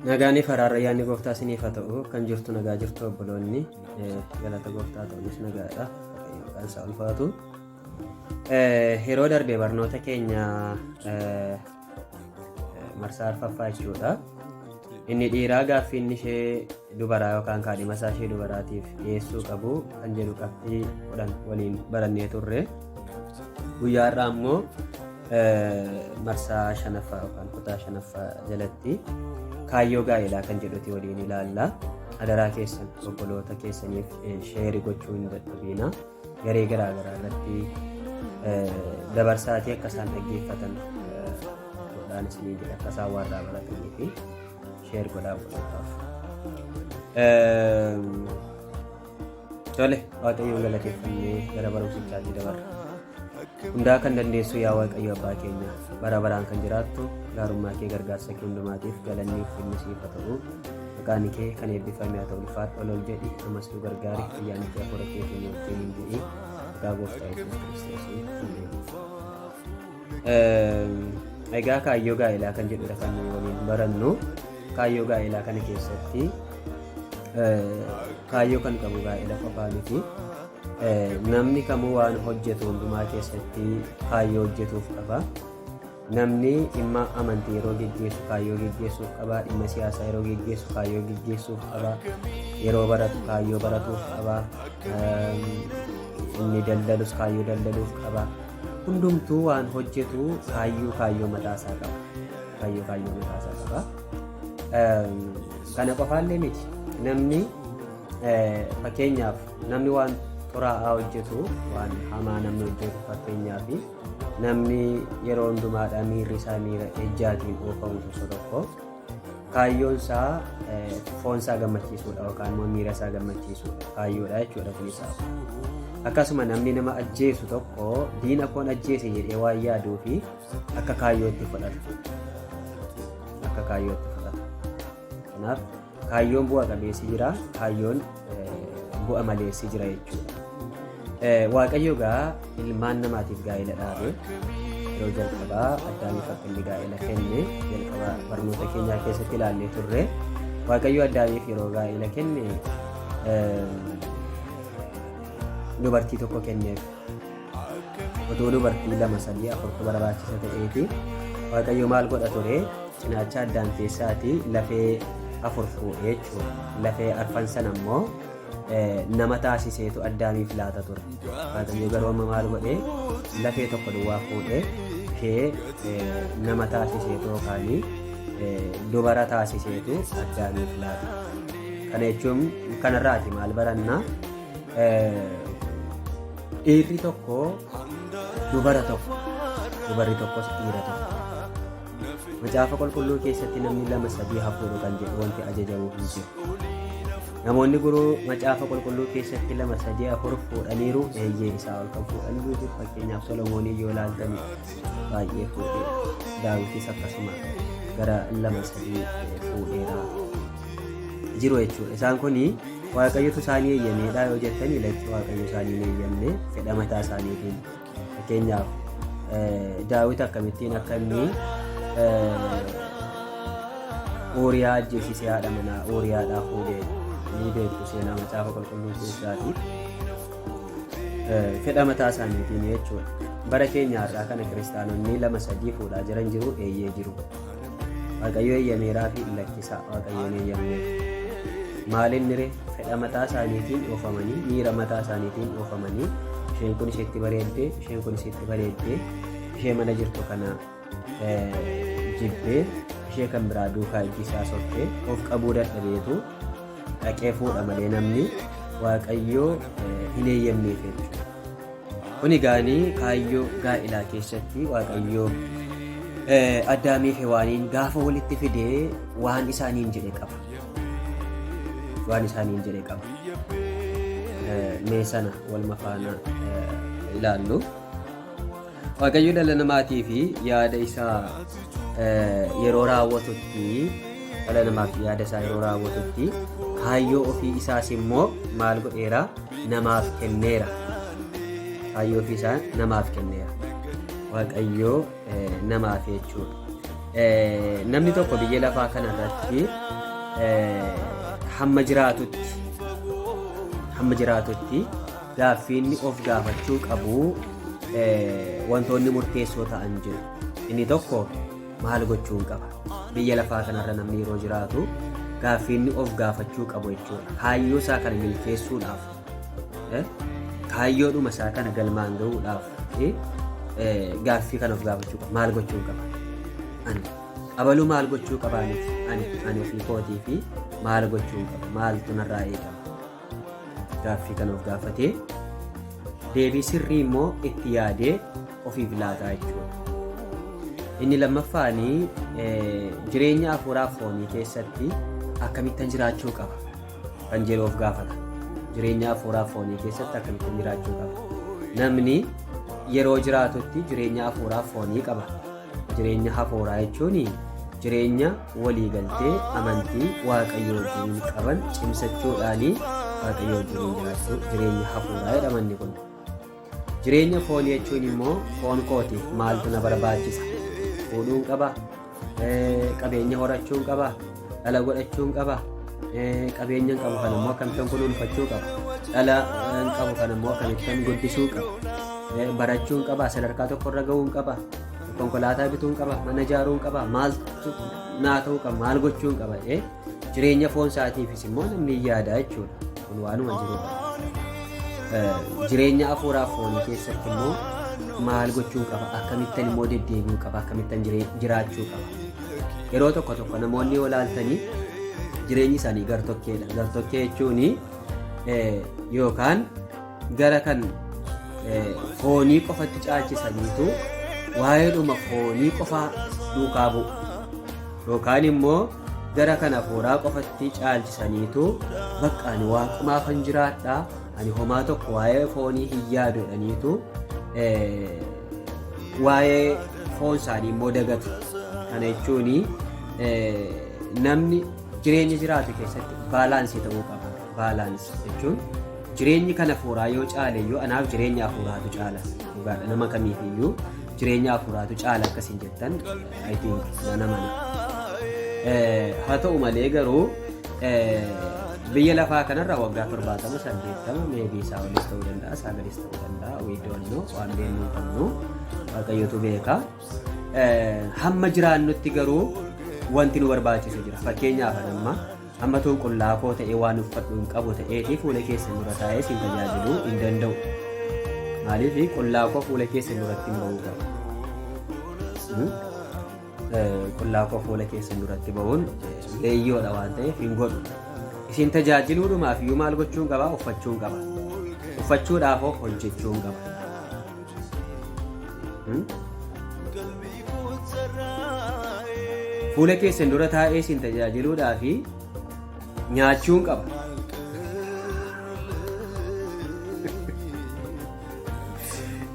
Nagaanii faraarra yaanni gooftaa isiniif haa ta'u. Kan jirtu nagaa jirtu obboloonni galata gooftaa ta'uunis nagaadha. Maqaan isaa ulfaatu. Yeroo darbee barnoota keenya marsaa arfaffaa jechuudha. Inni dhiiraa gaaffii inni ishee dubaraa yookaan kaadhima isaa ishee dubaraatiif dhiyeessuu qabu kan jedhu qabxii 10 waliin barannee turre. Guyyaa irraa immoo marsaa 5ffaa yookaan kutaa 5ffaa jalatti kaayyoo gaa'elaa kan jedhuti waliin ilaalla. Adaraa keessan obboloota keessaniif sheerii gochuu hin dadhabina. Garee garaa garaa irratti dabarsaatii akka isaan dhaggeeffatan godhaan isinii jedha akka isaan warraa baratanii fi sheer godhaa godhataaf. Tole Waaqayyoon galateeffannee gara barumsichaatii dabarra. Hundaa kan dandeessu yaa Waaqayyo abbaa keenya bara baraan kan jiraattu gaarummaa kee gargaarsa kee hundumaatiif galannii fi siif haa ta'u. Maqaan kee kan eebbifame haa ta'u ulfaadhu ol jedhi ammas nu gargaari ayyaanni kee hafuura keetiin wajjin hin jedhi maqaa gooftaa Yesuus Kiristoosiin ameen. Egaa kaayyoo gaa'elaa kan jedhudha kan nuyi waliin barannu. Kaayyoo gaa'elaa kana keessatti kaayyoo kan qabu gaa'ela qofaa miti. Namni kamuu waan hojjetu hundumaa keessatti kaayyoo hojjetuuf qaba. Namni dhimma amantii yeroo geggeessu kaayyoo geggeessuuf qaba. Dhimma siyaasaa yeroo geggeessu kaayyoo geggeessuuf qaba. Yeroo baratu kaayyoo baratuuf qaba. Inni daldalus kaayyoo daldaluuf qaba. Hundumtuu waan hojjetu kaayyoo mataasaa qaba. Kaayyoo mataasaa qaba. Kana qofaallee miti. Namni fakkeenyaaf namni waan xuraa'aa hojjetu waan hamaa namni hojjetu fakkeenyaaf namni yeroo hundumaadhaa miirri isaa miira ejjaatiin oofamu tokko kaayyoon isaa foon isaa gammachiisuudha yookaan immoo miira isaa gammachiisuudha kaayyoodha jechuudha kun isaa. Akkasuma namni nama ajjeesu tokko diina koon ajjeese jedhee waan yaaduu fi akka kaayyootti fudhata. Kanaaf kaayyoon bu'a qabeessi jira, kaayyoon bu'a maleessi jira jechuudha. Waaqayyo gaa ilmaan namaatiif gaa'ela dhaabe yeroo jalqabaa Addaamiif akka inni gaa'ela kenne jalqabaa barnoota keenyaa keessatti ilaallee turre. Waaqayyo Addaamiif yeroo gaa'ela kenne dubartii tokko kenneef. Otoo dubartii 2, 3, 4 barbaachisa ta'eeti Waaqayyo maal godha ture? Cinaacha Addaam keessaatii lafee 4 fuudhee jechuudha. Lafee arfan sana immoo nama taasiseetu Addaamiif laata ture. Waaqayyo garuu amma maal godhee lafee tokko duwwaa fuudhee ishee nama taasiseetu yookaan dubara taasiseetu Addaamiif laata. Kana jechuun kanarraati maal baranna? Dhiirri tokko dubara tokko, dubarri tokkos dhiira tokko. Macaafa qulqulluu keessatti namni 2, 3 hafuuru kan jedhu wanti ajajamu hin jiru. Namoonni guruu macaafa qulqulluu keessatti 2, 3, 4 fuudhaniiru eeyyee isaa ol kan fuudhaniiru jiru. Fakkeenyaaf Solomoonii yoo ilaaltan baay'ee fuudhee Daawitis akkasuma gara 2, 3 fuudheera jiru jechuudha. Isaan kuni Waaqayyotu isaanii eeyyameedha yoo jettanii lakki Waaqayyo isaanii hin eeyyamne fedha mataa isaaniitiin. Fakkeenyaaf Daawit akkamittiin akka inni Uuriyaa ajjeesisee haadha manaa Uuriyaadhaa fuudhee ni beektu seenaa macaafa qulqulluu keessaati. Fedha mataa isaaniitiin jechuudha. Bara keenya irraa kana kiristaanonni 2, 3 fuudhaa jiran jiru eeyyee jiru. Waaqayyo eeyyameeraa fi lakkisaa Waaqayyoon eeyyamne. Maalinni fedha mataa isaaniitiin oofamanii miira mataa isaaniitiin oofamanii isheen kun isheetti bareeddee isheen kun isheetti bareeddee ishee mana jirtu kana jibbee ishee kan biraa duukaa ijji isaa sokkee of qabuu dadhabeetu dhaqee fuudha malee namni Waaqayyoo hin eeyyamneef jechuudha. Kuni gaanii kaayyoo gaa'elaa keessatti Waaqayyoo Addaamiif Hewaaniin gaafa walitti fidee waan isaaniin jedhe qaba. Mee sana wal mafaana ilaallu. Waaqayyo dhala namaatii fi yaada isaa yeroo raawwatutti dhala namaaf yaada isaa yeroo raawwatutti kaayyoo ofii isaas immoo maal godheera? Namaaf kenneera. Kaayyoo ofii isaa namaaf kenneera. Waaqayyo namaaf jechuudha. namni tokko biyya lafaa kanarratti hamma jiraatutti gaaffiinni of gaafachuu qabu wantoonni murteessoo ta'an jiru. Inni tokko maal gochuun qaba? Biyya lafaa kanarra namni yeroo jiraatu gaaffiinni of gaafachuu qabu jechuudha. Kaayyoo isaa kana milkeessuudhaaf, kaayyoodhuma isaa kana galmaan gahuudhaaf gaaffii kana of gaafachuu qaba. Maal gochuun qaba? Abaluu maal gochuu qabaa miti? Ani ofii kootii fi maal gochuun qaba? Maaltu narraa eegama? Gaaffii kana of gaafatee deebii sirrii immoo itti yaadee ofiif laataa jechuudha. Inni lammaffaanii jireenya hafuuraaf foonii keessatti akkamittan jiraachuu qaba kan jedhu of gaafata. Jireenya hafuuraaf foonii keessatti akkamittan jiraachuu qaba. Namni yeroo jiraatutti jireenya hafuuraaf foonii qaba. Jireenya hafuuraa jechuun jireenya waliigaltee amantii waaqayyo wajjin qaban cimsachuudhaanii waaqayyo wajjin jiraachuu jireenya hafuuraa jedhamanni kun. Jireenya foonii jechuun immoo foon kootiif maaltu na barbaachisa? Fuudhuun qaba, qabeenya horachuun qaba, dhala godhachuun qaba, qabeenya qabu kan immoo akkamittan kunuunfachuu qaba, dhala qabu kan immoo akkamittan guddisuu qaba, barachuun qaba, sadarkaa tokkorra gahuun qaba, konkolaataa bituun qaba, mana ijaaruun qaba, maaltu naa ta'uu qaba, maal gochuun qaba. Jireenya foon isaatiifis immoo namni yaada jechuudha. Kun waanuma jirudha. Jireenya hafuuraaf foonii keessatti immoo maal gochuun qaba? Akkamittan immoo deddeebi'uu qaba? Akkamittan jiraachuu qaba? Yeroo tokko tokko namoonni yoo ilaaltanii jireenyi isaanii gartokkeedha. Gartokkee jechuun yookaan gara kan foonii qofatti caalchisaniitu waa'eedhuma foonii qofaa duukaa bu'u. Yookaan immoo gara kan hafuuraa qofatti caalchisaniitu bakka ani waaqumaafan jiraadhaa, ani homaa tokko waa'ee foonii hin yaadu jedhaniitu waa'ee foon isaanii immoo dagatu. Kana jechuun namni jireenya jiraatu keessatti baalaansii ta'uu qaba. Baalaansii jechuun jireenyi kan hafuuraa yoo caaleyyuu anaaf jireenya hafuuraatu caala. Dhugaadha, nama kamiifiyyuu jireenya hafuuraatu caala akkasiin jettan I think nama. Haa ta'u malee garuu biyya lafaa kanarra waggaa 70-80 meebii isaa olis ta'uu danda'a, isaa gadis ta'uu danda'a. We don't know, waan beeknu hin qabnu, waaqayyotu beeka. Hamma jiraannutti garuu wanti nu barbaachisu jira. Fakkeenyaaf amma tuun qullaaqoo ta'ee waan uffadhu hin qabu ta'eetii fuula keessan dura taa'ee siin tajaajiluu hin danda'u. Maaliif qullaaqoo fuula keessan duratti hin ba'uu qaba. Qullaaqoo fuula keessan duratti ba'uun leeyyoodha waan ta'eef hin godhu. Isin tajaajiluudhumaaf iyyuu maal gochuun qaba? Uffachuun qaba. Uffachuudhaaf hojjechuun qaba. Fuula keessan dura taa'ee isin tajaajiluudhaaf nyaachuun qaba.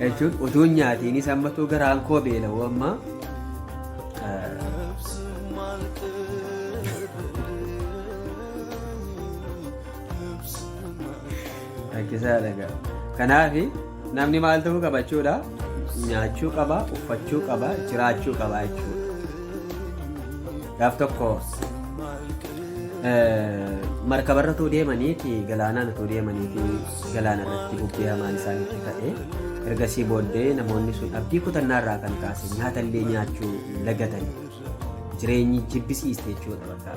Jechuun utuun nyaatiinis ammatuu garaan koo beela'u amma rakkisaadha. Kanaaf namni maal ta'uu qaba jechuudha? Nyaachuu qaba, uffachuu qaba, jiraachuu qaba jechuudha. Gaaf tokko markabarra utuu deemaniiti galaanaan utuu deemaniiti galaana irratti bubbee hamaan isaanitti ta'e ergasii booddee namoonni sun abdii kutannaarraa kan kaase nyaatallee nyaachuu lagatanii jireenyi jibbisiiste jechuudha. Bakka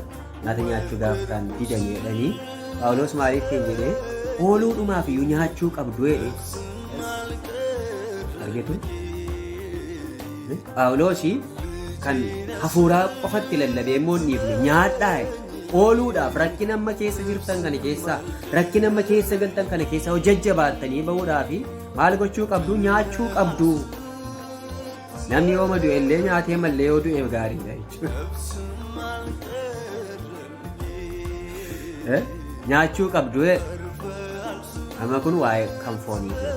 nyaata nyaachuu gaaf kan didan jedhanii Phaawulos maaliif jedhee ooluudhumaaf iyyuu nyaachuu qabdu jedhe argitu. Phaawulos kan hafuuraa qofatti lallabee immoo dhiifne nyaadhaa ooluudhaaf rakkina amma keessa jirtan kana keessaa rakkina amma keessa galtan kana keessaa hojjajjabaattanii bahuudhaaf maal gochuu qabdu? Nyaachuu qabdu. Namni yoo du'e illee nyaatee mallee yoo du'e gaariidha jechuudha. Nyaachuu qabdu. Amma kun waa'ee kan fooniiti.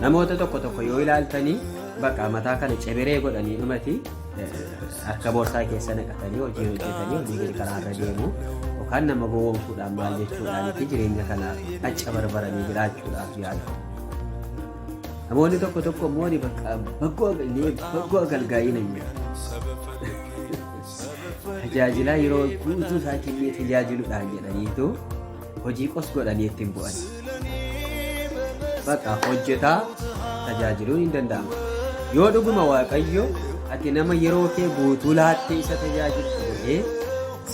Namoota tokko tokko yoo ilaaltanii bakka mataa kana ceberee godhanii dhumati harka boorsaa keessa naqatanii hojii hojjetanii hojii karaarra deemu yookaan nama gowwoomsuudhaan maal jechuudhaan itti jireenya kana acca barbaranii jiraachuudhaaf yaadu. namoonni tokko tokko immoo baggoo agalgaa'ii nan jedha. Tajaajilaa yeroo guutuu isaa kennee tajaajiluudhaan jedhaniitu hojii qos godhanii ittiin bu'an. Bakka hojjetaa tajaajiluun hin danda'amu. Yoo dhuguma Waaqayyo ati nama yeroo kee guutuu laattee isa tajaajiltu godhee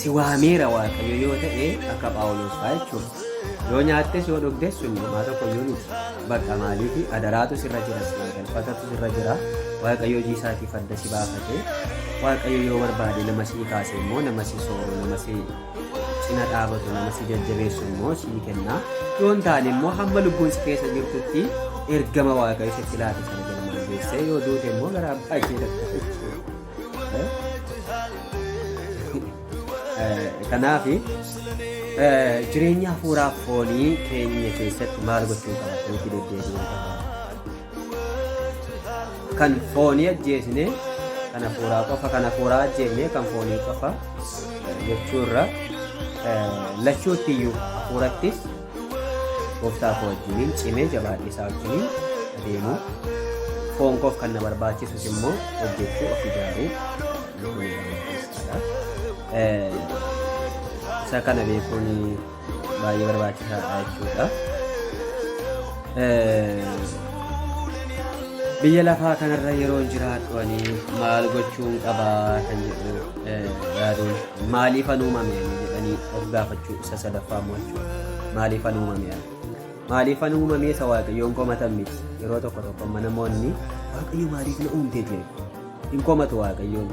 si waameera Waaqayyo yoo ta'e akka Phaawulos fa'aa jechuudha. Yoo nyaattes yoo dhugdes sun homaa tokko yoo nuti bakka maaliifi adaraatu sirra jira, galfatatu sirra jira. Waaqayyo hojii isaatiif adda si baafatee Waaqayyo yoo barbaade nama si kaase immoo nama si sooru, nama si cina dhaabatu, nama si jajjabeessu immoo si kenna. Yoo hin taane immoo hamma lubbuun si keessa jirtutti ergama Waaqayyo sitti laate sana galmaan geessee yoo duute immoo gara abbaa kee dhaqxa jechuudha. Kanaaf jireenya hafuuraaf foonii keenya keessatti maal gochuu qaba? Nuti deddeebi'uu qaba. Kan foonii ajjeesne kan hafuuraa qofa, kan hafuuraa ajjeefne kan foonii qofa jechuurra lachuutti iyyuu hafuurattis gooftaa koo wajjiniin cimee jabaadhee isaa wajjiniin adeemuu, foon koof kan na barbaachisus immoo hojjechuu of ijaaruu isa kana beekuun baay'ee barbaachisaadha jechuudha. Biyya lafaa kanarra yeroo jiraadhuanii maal gochuun qabaa kan jedhu yaaduun maaliifan uumame jedhanii of gaafachuu isa sadaffaa mo'achuu. Maaliifan uumame maaliifan uumame isa Waaqayyoon komatan miti. Yeroo tokko tokko namoonni Waaqayyo maaliif na uumte jedhu hin komatu Waaqayyoon.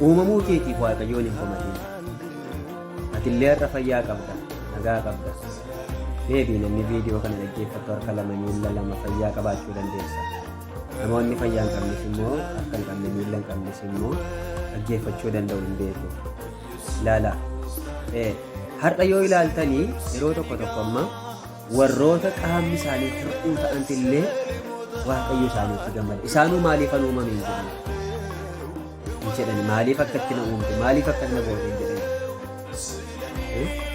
Uumamuu keetiif Waaqayyoon hin komatin. Atillee irra fayyaa qabda, nagaa qabda. Beebii namni viidiyoo kana dhaggeeffatu harka lama miila lama fayyaa qabaachuu dandeessa. Namoonni fayyaa hin qabnes immoo harka hin qabne miila hin qabnes immoo dhaggeeffachuu danda'u hin beeku. Ilaala. Har'a yoo ilaaltanii yeroo tokko tokko amma warroota qaamni isaanii hir'uu ta'antillee Waaqayyo isaaniitti gammada. Isaanuu maaliifan uumame hin jedhani. Maaliif akkatti na uumte? Maaliif akkatti na goote hin jedhani.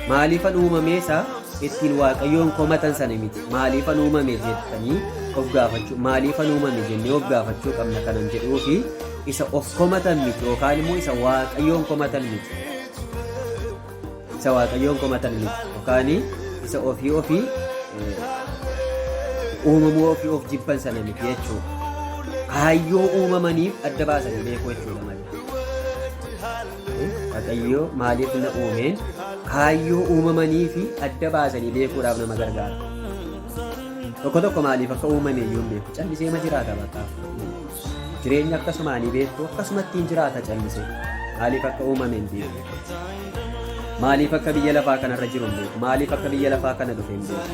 Maaliifan uumame isaa ittiin Waaqayyoon komatan sana miti. Maaliifan uumame jettanii of gaafachuu, maaliifan uumame jennee of gaafachuu qabna kanan jedhuu fi isa of komatan miti yookaan immoo isa Waaqayyoon komatan miti. Isa Waaqayyoon komatan miti yookaan isa ofii uumamuu ofii of jibban sana miti jechuudha. Kaayyoo uumamaniif adda baasanii beekuu jechuudha malee. Waaqayyo maaliif na uumeen kaayyoo uumamanii fi adda baasanii beekuudhaaf nama gargaara. Tokko tokko maaliif akka uumame iyyuu hin beeku. Callisee ma jiraata bakka. Jireenya akkasumaanii beektu akkasumatti hin jiraata callisee. Maaliif akka uumame hin beeku. Maaliif akka biyya lafaa kanarra jiru hin beeku. Maaliif akka biyya lafaa kana dhufe hin beeku.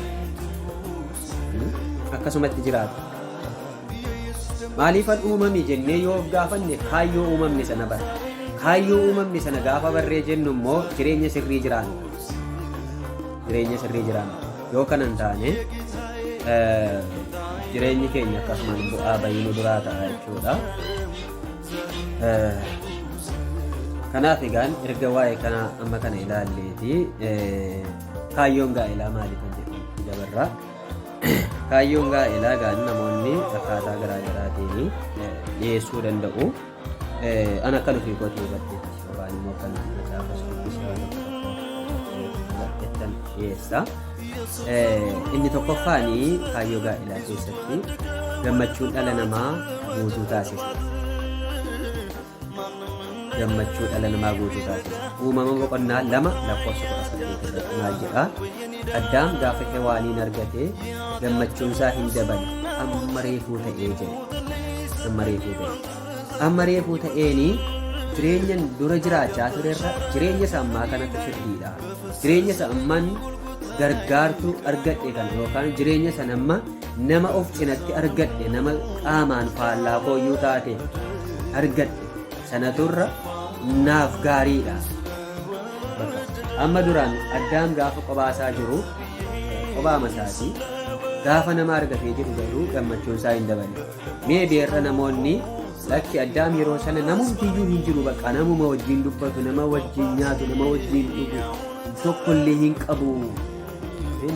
Akkasumatti jiraata. Maaliifan uumame jennee yoo of gaafanne kaayyoo uumamne sana bara. Kaayyoo uumamne sana gaafa barree jennu immoo jireenya sirrii jiraanna. Jireenya sirrii jiraanna. Yoo kana hin taane jireenyi keenya akkasumas bu'aa bayii nu duraa ta'a jechuudha. Kanaaf egaan erga waa'ee kana amma kana ilaalleeti kaayyoon gaa'elaa maaliifan jedhu dabarraa. Kaayyoon gaa'elaa gaan namoonni akkaataa garaa garaatiin dhiyeessuu danda'u. Ana akka nuti gootee hubatteetti yookaan immoo kan macaafa subbisaan dhiyeessa. Inni tokkoffaanii kaayyoo gaa'elaa keessatti gammachuun dhala namaa guutuu taasisa. Gammachuu dhala namaa guutuu taasisa. Uumama boqonnaa 2 lakkoofsa 18 irratti maal jedhaa? Addaam gaafa Hewaaniin argate gammachuun isaa hin daballe amma reefuu ta'ee jedhe. Amma reefuu ta'e. Amma reefuu ta'eenii jireenya dura jiraachaa turerra jireenya isaa ammaa kanatti sirriidha. Jireenya isaa ammaan gargaartuu argadhe kan yookaan jireenya sana amma nama of cinatti argadhe nama qaamaan faallaa kooyyuu taate argadhe sana turra naaf gaariidha. Amma duraan Addaam gaafa qobaasaa jiru qobaa masaatii gaafa nama argatee jiru garuu gammachuun isaa hin daballe. Mee beerra namoonni lakki Addaam yeroo sana namumtiyyuu hin jiru bakka namuma wajjin dubbatu, nama wajjin nyaatu, nama wajjin dhugu tokkollee hin qabu.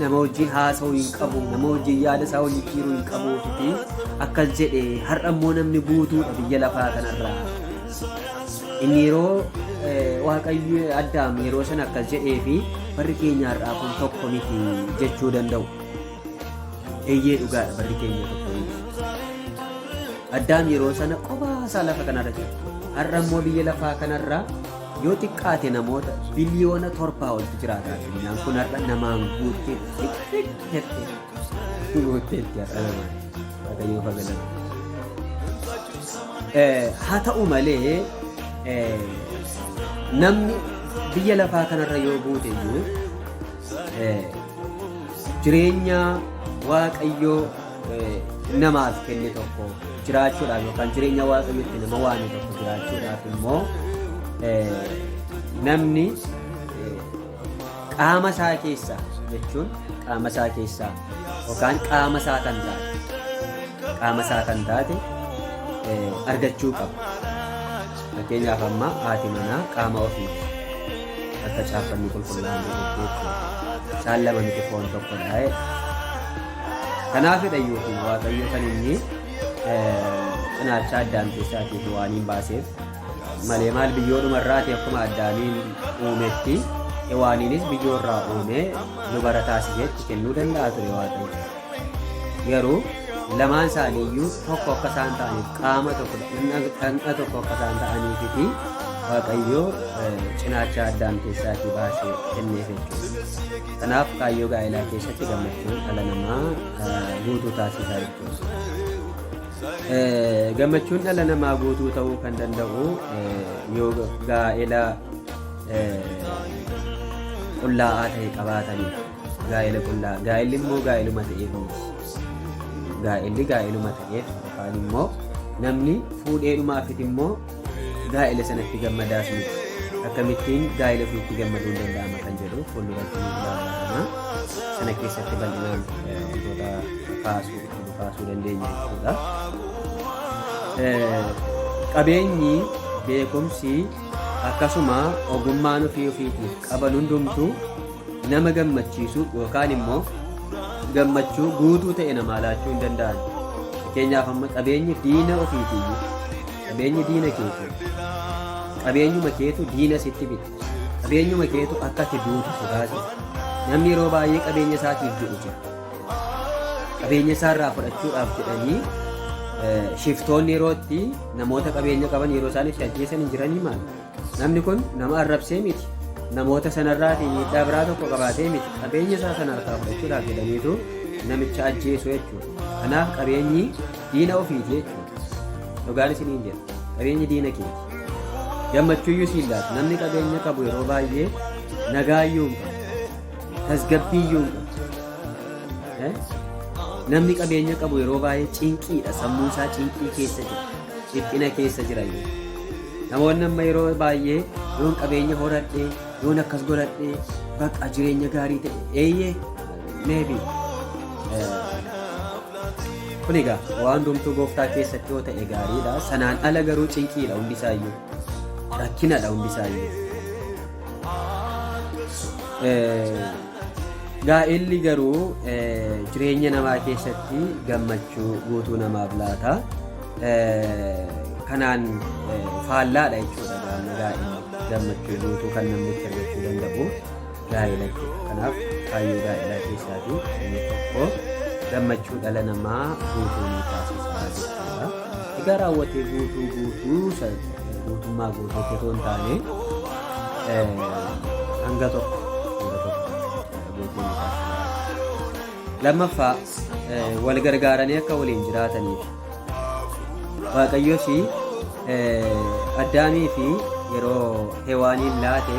nama wajjin haasa'uu hin qabu, nama wajjin yaada isaa wal jijjiiruu hin qabuu fi akkas jedhe har'a immoo namni guutuudha biyya lafaa kanarraa. Inni yeroo Waaqayyo Addaam yeroo sana akkas jedhee fi barri keenya har'aa kun tokko miti jechuu danda'u. Eeyyee dhugaadha, barri keenya tokko miti. Addaam yeroo sana kophaa isaa lafa kanarra jira. Har'a immoo biyya lafaa kanarraa yoo xiqqaate namoota biliyoona 7 oltu jiraata. Addunyaan kun har'a namaan guutteetti har'a namaan Waaqayyoo fagalata. Haa ta'u malee namni biyya lafaa kanarra yoo buute iyyuu jireenya Waaqayyoo namaaf kenne tokko jiraachuudhaaf yookaan jireenya Waaqayyootti nama waame tokko jiraachuudhaaf immoo namni qaama isaa keessaa jechuun qaama isaa keessaa yookaan qaama isaa kan taate argachuu qaba. Fakkeenyaaf amma haati manaa qaama ofiiti. Akka caaffanni qulqullaa'an jechuudha. Isaan lama miti foon tokko ta'e. Kanaafidha yookiin Waaqayyo kan inni cinaacha Addaam keessaatiif waan hin baaseef malee maal biyyoodhumarraati akkuma Addaamiin uumetti Hewaaniinis biyyoorraa uumee dubara taasiseetti kennuu danda'a ture Waaqayyo. Garuu lamaan isaaniiyyuu tokko akka isaan ta'aniif qaama tokko dhaqna tokko akka isaan ta'aniifi Waaqayyo cinaacha Addaam keessaatii baasee kenneef jechuudha. Kanaaf kaayyoo gaa'elaa keessatti gammachuun dhala namaa guutuu taasisaa jechuudha. Gammachuun dhala namaa guutuu ta'uu kan danda'u yoo gaa'ela qullaa'aa ta'e qabaatanii gaa'ela qullaa'aa. Gaa'elli immoo gaa'eluma ta'eef gaa'eluma ta'eef yookaan immoo namni fuudheedhumaafit immoo gaa'ela sanatti gammadaas miti. Akkamittiin gaa'ela ofiitti gammaduu hin danda'ama kan jedhu fuulduratti nu ilaalama. Sana keessatti bal'inaan wantoota kaasuu dandeenya jechuudha. Qabeenyi, beekumsi akkasuma ogummaan ofiitiif qaban hundumtuu nama gammachiisu yookaan immoo gammachuu guutuu ta'e namaa laachuu hin danda'an. Fakkeenyaaf amma qabeenyi diina ofiitiyyuu qabeenyi diina keetu qabeenyuma keetu diina sitti bita. Qabeenyuma keetu akka ati duutu si taasisa. Namni yeroo baay'ee qabeenya isaatiif jedhu jira. Qabeenya isaarraa fudhachuudhaaf jedhanii shiftoonni yerootti namoota qabeenya qaban yeroo isaan itti ajjeesan hin jiranii maal? Namni kun nama arrabsee miti. Namoota sanarraatii miidhaa biraa tokko qabaatee miti. Qabeenya isaa sanarraa fudhachuudhaaf jedhaniitu namicha ajjeesu jechuudha. Kanaaf qabeenyi diina ofiiti jechuudha. Dhugaan isiniin jedha. Qabeenyi diina keeti. Gammachuuyyuu siin laatu. Namni qabeenya qabu yeroo baay'ee nagaayyuu hin qabu. Tasgabbiiyyuu hin qabu. Namni qabeenya qabu yeroo baay'ee cinqiidha. Sammuu isaa cinqii keessa jira. Dhiphina keessa jira. Namoonni amma yeroo baay'ee yoon qabeenya horadhee yoon akkas godhadhee bakka jireenya gaarii ta'e eeyyee meebii kun egaa waan hundumtuu gooftaa keessatti yoo ta'e gaariidha. Sanaan ala garuu cinqiidha hundi isaayyuu, rakkinadha hundi isaayyuu. Gaa'elli garuu jireenya namaa keessatti gammachuu guutuu namaaf laata. Kanaan faallaadha jechuudha gaa'elli. Gammachuu guutuu kan namni itti argachuu danda'u gaa'ela jechuudha. Kanaaf kaayyoo gaa'elaa keessaatii inni tokko gammachuu dhala namaa guutuu ni taasisaa jechuudha. Egaa raawwatee guutummaa guutuu otoo hin taane hanga tokko guutuu ni taasisaa. Lammaffaa wal gargaaranii akka waliin jiraataniif Waaqayyoos Addaamii fi yeroo Hewaaniin laate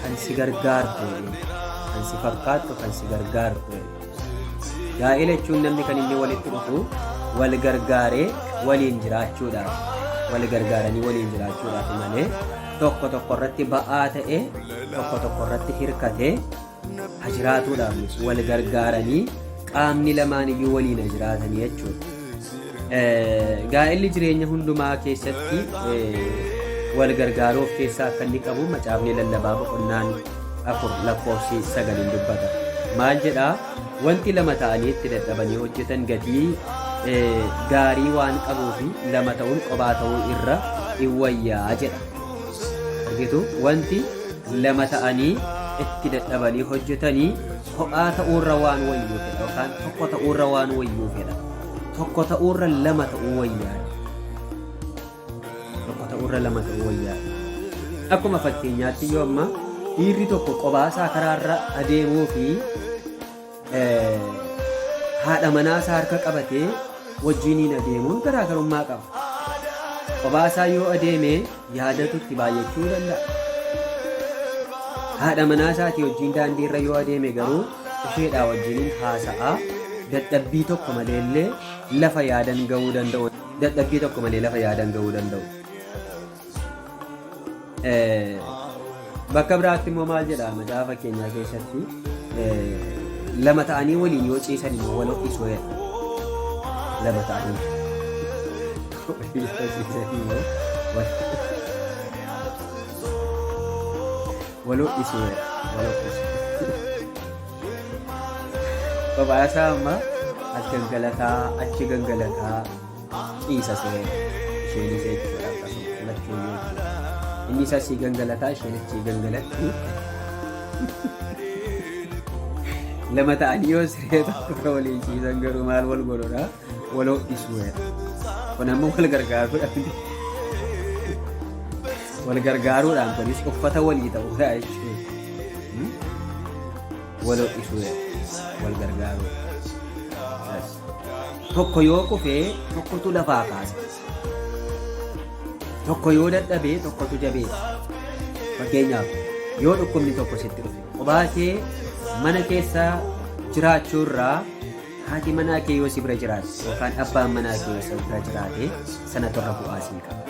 kan si gargaartu, kan si fakkaattu, kan si gargaartu. Gaa'ela jechuun namni kan inni walitti dhufu wal gargaaree waliin jiraachuudhaaf, wal gargaaranii waliin jiraachuudhaaf malee tokko irratti ba'aa ta'e tokko irratti hirkatee jiraatuudhaaf wal gargaaranii qaamni lamaan iyyuu waliin jiraatanii jechuudha. Gaa'elli jireenya hundumaa keessatti wal gargaaruu of keessaa akka inni qabu macaafni lallabaa boqonnaan 4 lakkoofsi 9 dubbata. maal jedhaa wanti lama ta'anii itti dadhabanii hojjetan gatii gaarii waan qabuufi lama ta'uun qophaa ta'uu irra hin wayyaa jedha. Argitu wanti lama ta'anii itti dadhabanii hojjetanii kophaa ta'uurra waan wayyuu fedha yookaan tokko ta'uurra waan wayyuu fedha. Tokko ta'uurra lama ta'uu wayyaa. Tokko ta'uurra lama ta'uu wayyaa. Akkuma fakkeenyaatti yoo amma dhiirri tokko qophaasaa karaarra adeemuu fi haadha manaasaa harka qabatee wajjiniin adeemuun garaagarummaa qaba. Qophaasaa yoo adeeme yaadatutti baay'achuu danda'a. Haadha manaasaati wajjin daandiirra yoo adeeme garuu isheedhaa wajjiniin haasa'aa dadhabbii tokko maleellee lafa yaadan ga'uu danda'u. Dadhabbii tokko malee lafa yaadan ga'uu danda'u. Bakka biraatti immoo maal jedha macaafa keenyaa keessatti lama ta'anii waliin yoo ciisan immoo wal ho'isu jedha. Lama ta'anii yoo ciisan immoo wal ho'isu jedha. Wal ho'isu. Qophaasaa amma as gangalataa achi gangalataa ciisa siree isheen isa jechuudha akkasuma lachuun jechuudha. Inni isa si gangalataa isheen achi gangalatti. Lama ta'anii yoo siree tokko waliin ciisan garuu maal wal godhudha wal ho'isu jedha. Kun ammoo wal gargaaruudhaan wal gargaaruudhaan kunis uffata walii ta'uudha jechuudha. Wal ho'isu jedha wal gargaaruu. Tokko yoo kufee tokkotu lafaa kaasa. Tokko yoo dadhabee tokkotu jabeessa. Fakkeenyaaf yoo dhukkubni tokko sitti dhufe kophaa kee mana keessa jiraachuurraa haati manaa kee yoo si bira jiraate yookaan abbaan manaa kee yoo si bira jiraate sana torra bu'aa sii qaba.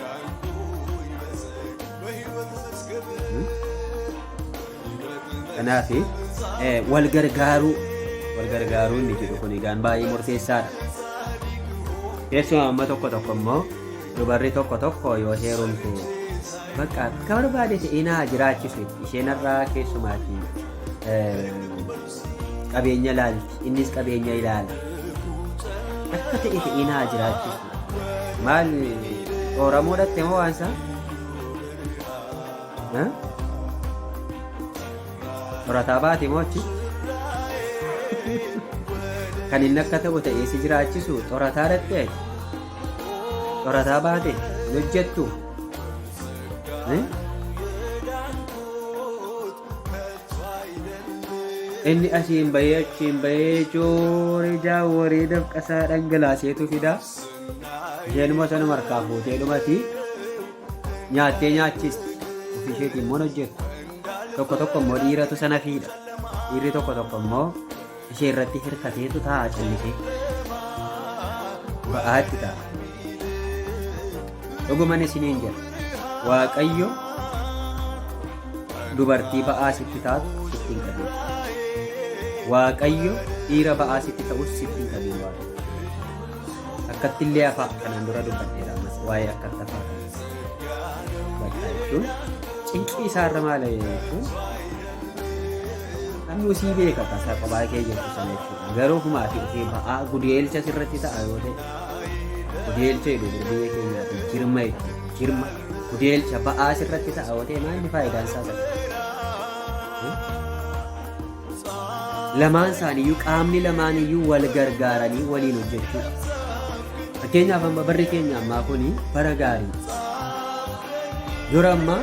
Kanaaf wal gargaaruu inni jedhu kun egaan baay'ee murteessaadha. Keessumaa amma tokko immoo dubarri tokko yoo heerumte bakka akka barbaade ta'ee naa jiraachisu isheen irraa keessumaatii qabeenya ilaalti innis qabeenya ilaala akka ta'ee naa jiraachisu maal Oromoo dhatte moo waan isaa horataa baate moo achi kan inni akka ta'u ta'ee si jiraachisu xorataa dhatte xorataa baate hojjettu inni asiin bahee achiin bahee jooree jaaworee dafqasaa dhangalaaseetu fida isheenuma sanuma harkaa fuutee dhumati nyaattee nyaachisti ofisheetiin immoo hojjettu tokko immoo dhiiratu sana fiidha dhiirri tokko immoo ishee irratti hirkateetu taa'aa callisee ba'aatti ta'a. Dhuguman isiniin jedha Waaqayyo dubartii ba'aa sitti taatu sitti hin qabu. Waaqayyo dhiira ba'aa sitti ta'us sitti hin qabu. Akkatti illee afaa kanaan dura dubbadheera ammas waa'ee akkatti afaa bakka jechuun cinqii isaarra maal jechuun namni sii beeka tasaa kophaa kee jirtu sana jechuudha. Garuu humaatii dhufee ba'aa gudeelcha sirratti ta'a yoo ta'e gudeelcha jedhu biyya keenyaatti jirma gudeelcha ba'aa sirratti ta'a yoo ta'e maalli faayidaan isaa sana? Lamaan isaaniiyyuu qaamni lamaaniyyuu wal gargaaranii waliin hojjechuu. Fakkeenyaaf amma barri keenya ammaa kuni bara gaarii. Dura ammaa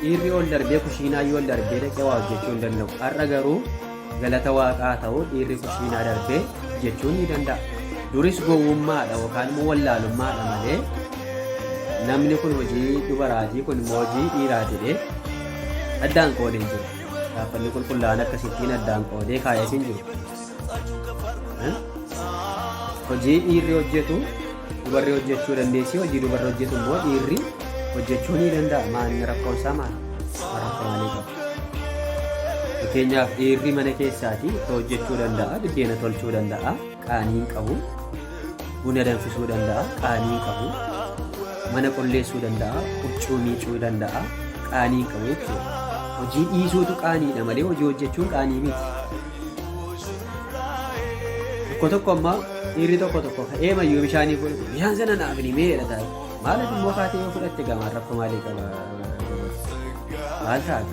dhiirri ol darbee kushiinaayyuu ol darbee dhaqee waa hojjechuu hin danda'u. Har'a garuu galata waaqaa ta'uu dhiirri kushiinaa darbee hojjechuu ni danda'a. Duris gowwummaadha yookaan immoo wallaalummaadha malee namni kun hojii dubaraatii kun immoo hojii dhiiraa jedhee addaan qoodee jiru. Dhaabbanni qulqullaa'aan akkasittiin addaan qoodee kaayee hin jiru. Hojii dhiirri hojjetu dubarri hojjechuu dandeessi. Hojii dubarri hojjetu immoo dhiirri hojjechuu ni danda'a. Maalni rakkoon isaa maal? Rakkoo maalii qaba? Fakkeenyaaf dhiirri mana keessaatii hojjechuu danda'a. Biddeena tolchuu danda'a. Qaanii hin qabu. Buna danfisuu danda'a. Qaanii hin qabu. Mana qulleessuu danda'a. Huccuu miicuu danda'a. Qaanii hin qabu jechuudha. Hojii dhiisuutu qaaniidha malee hojii hojjechuun qaanii miti. tokko ammaa dhiirri tokko eemayyuu bishaanii fudhatu bishaan sana naaf ni meedha taate maaliif immoo kaatee yoo fudhatte gamaan rakkoo maalii qaba maal taate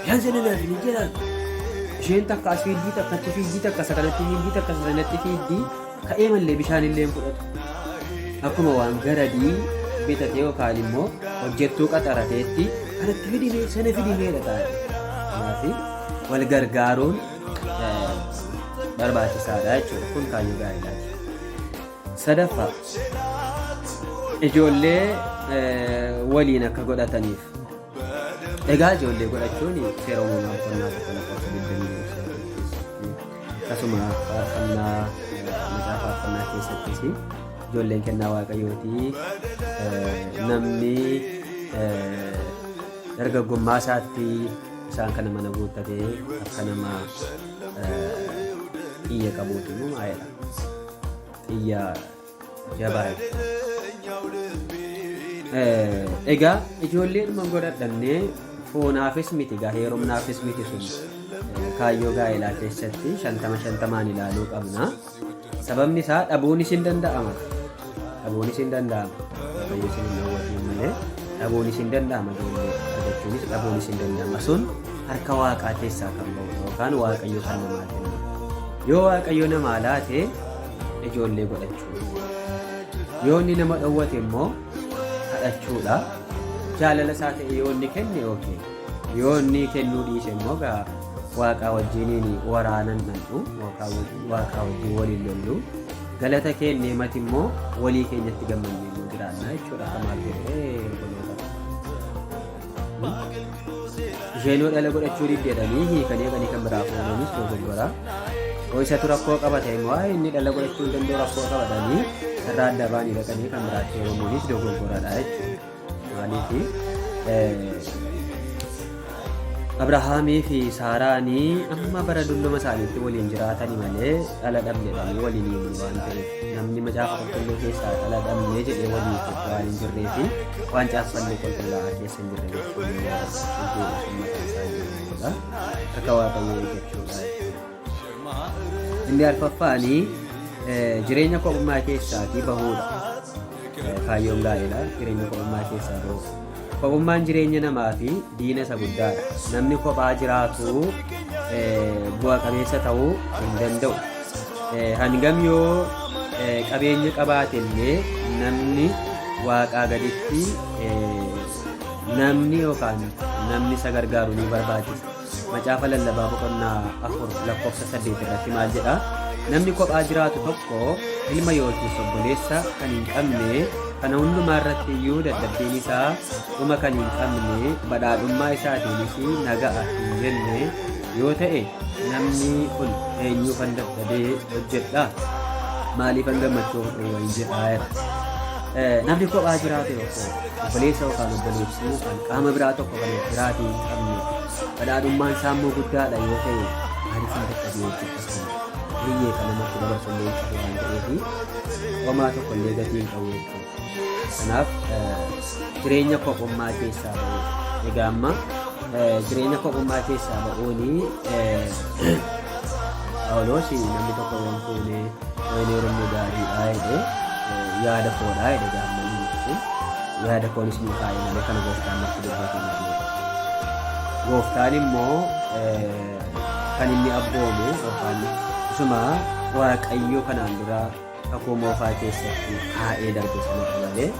bishaan sana naaf ni jedhaan isheen takka as fiiddii takkatti fiiddii takka isa kanatti fiiddii takka isa sanatti fiiddii ka'ee mallee bishaan illee fudhatu akkuma waan garadii bitate yookaan immoo hojjettuu qaxarateetti kanatti fidimee sana fidimeedha taate kanaaf wal gargaaruun barbaachisaadha jechuudha kun kaayyoo gaariidhaati. Sadaffaa ijoollee waliin akka godhataniif egaa ijoollee godhachuun seera uumamaa qonnaa tokko lakkoofsa 20 akkasuma faarfannaa macaafa faarfannaa keessattis ijoolleen kennaa waaqayyooti namni dargaggummaa isaatti isaan kana mana guuttatee akka nama xiyya qabuutu maayedha xiyya jabaa egaa ijoolleen godhadhannee foonaafis miti gaa heerumnaafis miti sun kaayyoo gaa'elaa keessatti 50-50 ilaaluu qabna sababni isaa dhabuunis hin danda'ama dhabuunis hin danda'ama fayyisuun hin hawwatiin malee dhabuunis hin danda'ama argachuunis dhabuunis hin danda'ama sun harka waaqaa keessaa kan ba'u yookaan waaqayyo kan namaa kennu yoo waaqayyo namaa laate ijoollee godhachuu yoo inni nama dhowwate immoo kadhachuudha jaalala isaa ta'e yoo inni kenne yookiin yoo inni kennuu dhiise immoo gaa waaqaa wajjiniin waraanan dhandhu waaqaa wajjin waliin lollu galata kennee mati immoo walii keenyatti gammannee immoo jiraannaa jechuudha kamaal jedhee isheenoo dhala godhachuu diddeedhanii hiikanii eeganii kan biraa fuudhanis dogoggoraa yoo isatu rakkoo qabate immoo inni dhala godhachuu hin danda'u rakkoo qabatanii irraa adda baanii dhaqanii kan biraatti heeruumuunis dogoggoraadha jechuudha maaliif Abrahaamii fi Saaraanii amma bara dulluma isaaniitti waliin jiraatanii malee dhala dhabneedhaan waliin himu waan ta'eef namni macaafa qulqulluu keessaa dhala dhabnee jedhee waliin waan hin jirree fi waan caaffanni qulqullaa'aa keessa hin jirre jechuudha akka waaqayyoo eeggachuudha. Inni arfaffaanii jireenya kophummaa keessaatii bahuudha. Kaayyoon gaa'elaa jireenya kophummaa keessaa bahuudha. Kophummaan jireenya namaa fi diina isa guddaadha. Namni kophaa jiraatu bu'a qabeessa ta'uu hin danda'u. Hangam yoo qabeenya qabaate illee namni waaqaa gaditti namni yookaan namni isa gargaaru ni barbaachisa. Macaafa lallabaa boqonnaa 4 lakkoofsa 8 irratti maal jedha? Namni kophaa jiraatu tokko ilma yookiin obboleessa kan hin qabne kana hundumaa irratti iyyuu dadhabbiin isaa dhuma kan hin qabne badhaadhummaa isaatiinis naga'a hin jenne yoo ta'e namni kun eenyuufan dadhabee hojjedha maaliifan gammachuu wayii jedhaa namni kophaa jiraatu yookaan obboleessa yookaan obboleessi yookaan qaama biraa tokko kan jiraatu hin qabne badhaadhummaan isaa immoo guddaadha yoo ta'e maaliifan dadhabee hojjedha biyyee kan namatti dabarsullee waan ta'eef homaa tokkollee gatii hin qabu jechuudha. Kanaaf jireenya kophummaa keessaa ba'u egaa amma jireenya kophummaa keessaa ba'uuni Phaawulos namni tokko waan fuunee wayinii Oromoo gaariidhaa jedhee yaada koodhaa jedhe gaammanni kun yaada koonis ni kaa'e malee kana gooftaan natti dubbatu gooftaan immoo kan inni abboome yookaan isuma waaqayyo kanaan dura kakuu moofaa keessatti kaa'ee darbe sana malee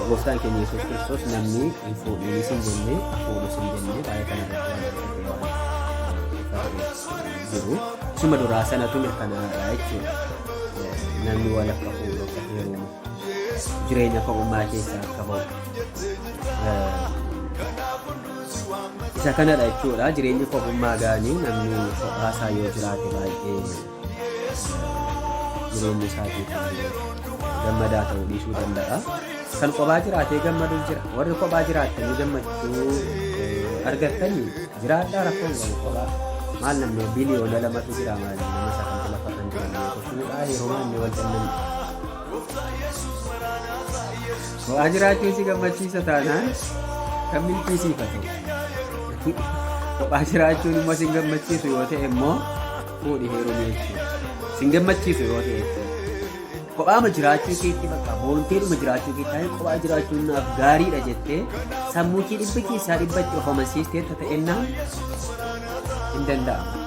gooftaan keenya Yesuus Kiristoos namni hin fuudhinis hin jenne fuudhus hin jenne baay'ee kana irratti jiru isuma duraa sanatu mirkanaa'aadha jechuudha. Namni waan akka fuudhu akka heerumu jireenya kophummaa keessaa akka bahu isa kanadha jechuudha. Jireenya kophummaa gaanii namni kophaasaa yoo jiraate baay'ee jireenya isaatiif gammadaa ta'uu dhiisuu danda'a. Kan kophaa jiraatee gammaduu jira. Warri kophaa jiraatanii gammachuu argatanii jiraadhaa rakkoon qabu kophaa. Maal namni biliyoona 2tu jira maali nama sakanti lafa kan jiran fuudhaa yeroo inni wal kennan. Kophaa jiraachuu si gammachiisa taanaan kan milkiisiifatu. Kophaa jiraachuun immoo si gammachiisu yoo ta'e immoo fuudhi heerumee jechuudha. Sin gammachiisu yoo ta'e kophaama jiraachuu keetti bakka boonteedhuma jiraachuu keetti kophaa jiraachuun naaf gaariidha jettee sammuu kee dhibba keessaa dhibbatti of amansiistee ta'ennaan hin danda'amu.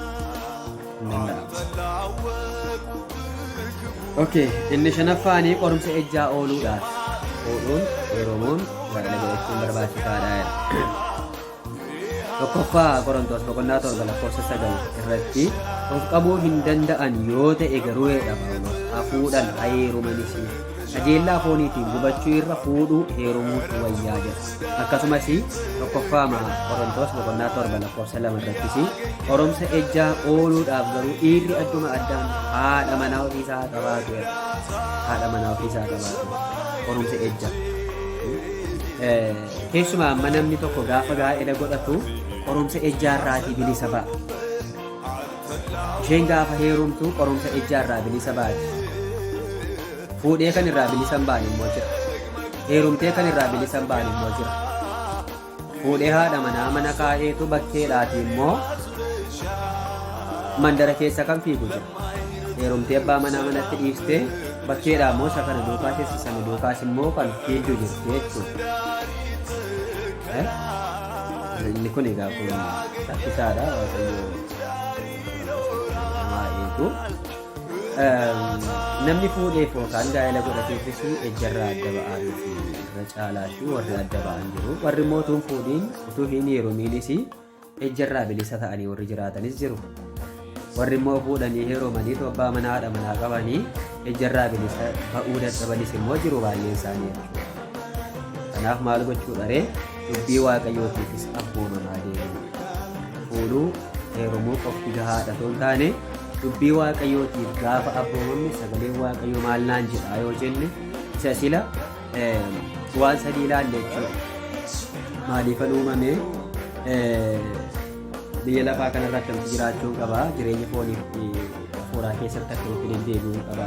Okay, inni shanaffaanii qorumsa ejjaa ooluudhaaf fuudhuun heerumuun gaa'ela godhachuun barbaachisaadha. Tokkoffaa Qorontos boqonnaa 7:9 irratti of qabuu hin danda'an yoo ta'e garuu Phaawulos hafuudhaan heerumanis qajeellaa fooniitiin gubachuu irra fuudhuu heerumuu wayyaa jedha. Akkasumas tokkoffaa Qorontos boqonnaa 7:2 irrattis qorumsa ejjaa ooluudhaaf garuu dhiirri adduma addaan haadha manaa ofiisaa qabaatu qorumsa ejjaa. Keessumaa amma namni tokko gaafa gaa'ela godhatu qorumsa ejjaarraatii bilisa ba'a. Isheen gaafa heerumtu qorumsa ejjaarraa bilisa baati. Fuudhee kan irraa bilisa hin baane immoo jira. Heerumtee kan irraa bilisa hin baane immoo jira. Fuudhee haadha manaa mana kaa'eetu bakkeedhaati immoo mandara keessa kan fiigu jira. Heerumtee abbaa manaa manatti dhiistee bakkeedhaa immoo isa kana duukaa teessisame duukaas immoo kan fiigdu jirti jechuudha. Inni kun egaa kun saffisaadha. Namni fuudheef yookaan gaa'ela godhateefis ejjarraa adda ba'anii fi irra caalaatti warri adda ba'an jiru. Warri mootuun fuudhiin utuu hin heerumiinis ejjarraa bilisa ta'anii warri jiraatanis jiru. Warri immoo fuudhanii heerumanii abbaa manaa haadha manaa qabanii ejjarraa bilisa ba'uu dadhabanis immoo jiru baay'een isaanii. Kanaaf maal gochuudha ree? Dubbii waaqayyootiifis abboomamaa deemu. Fuudhuu heerumuu qofti gahaadha osoo hin taane dubbii waaqayyootiif gaafa abboomamne sagaleen waaqayyoo maal naan jedha yoo jenne isa sila waan sadii ilaalle jechuudha. Maaliifan uumame biyya lafaa kanarratti akkamitti jiraachuu qaba, jireenya foonii fi hafuuraa keessatti akkamitti deddeebi'uu qaba,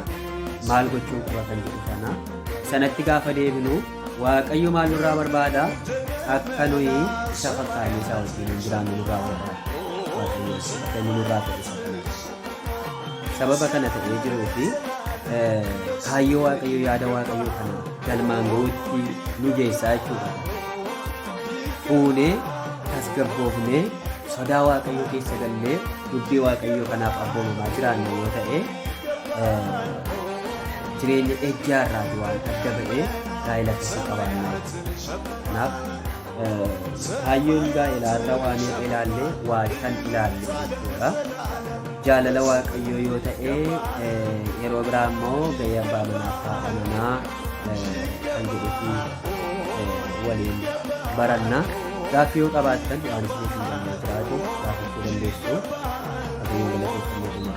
maal gochuu qaba kan jedhu sana sanatti gaafa deebinu waaqayyo maal nurraa barbaada? Akka nuyi isa fakkaannee isaa wajjin jiraannu nurraa barbaada. Waaqayyo akka inni nurraa ta'e isa kana. Sababa kana ta'ee jiruu fi kaayyoo waaqayyo yaada waaqayyo kana galmaan gahuutti nu geessaa jechuudha. Fuunee tasgabboofnee sodaa waaqayyo keessa gallee dubbii waaqayyo kanaaf abboomamaa jiraannu yoo ta'e jireenya ejjaarraati waan adda ba'ee gaa'ela keessa qabaannaa. Kanaaf kaayyoon gaa'elaarra waan ilaallee waa kan ilaalle jechuudha. Jaalala waaqayyoo yoo ta'e yeroo biraa immoo gahee abbaa manaa fi haadha manaa kan jedhufi waliin baranna. Gaaffii yoo qabaattan waan isin danda'u jiraatu gaafachuu dandeessu. Waaqayyo galateeffannaa.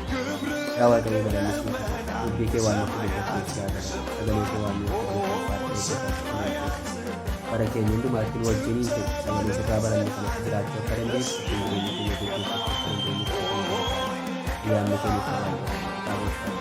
Yaa waaqayyo galateeffannaa. Dubbii kee waan nutti dubbatuuf yaada. Sagalee kee waan nutti dubbatuuf bara keenya hundumaatti wajjin sagalee sirraa baranne kanatti jiraachuu akka dandeessu jireenya keenya keessatti akka dandeenyu yaadni keenya isaa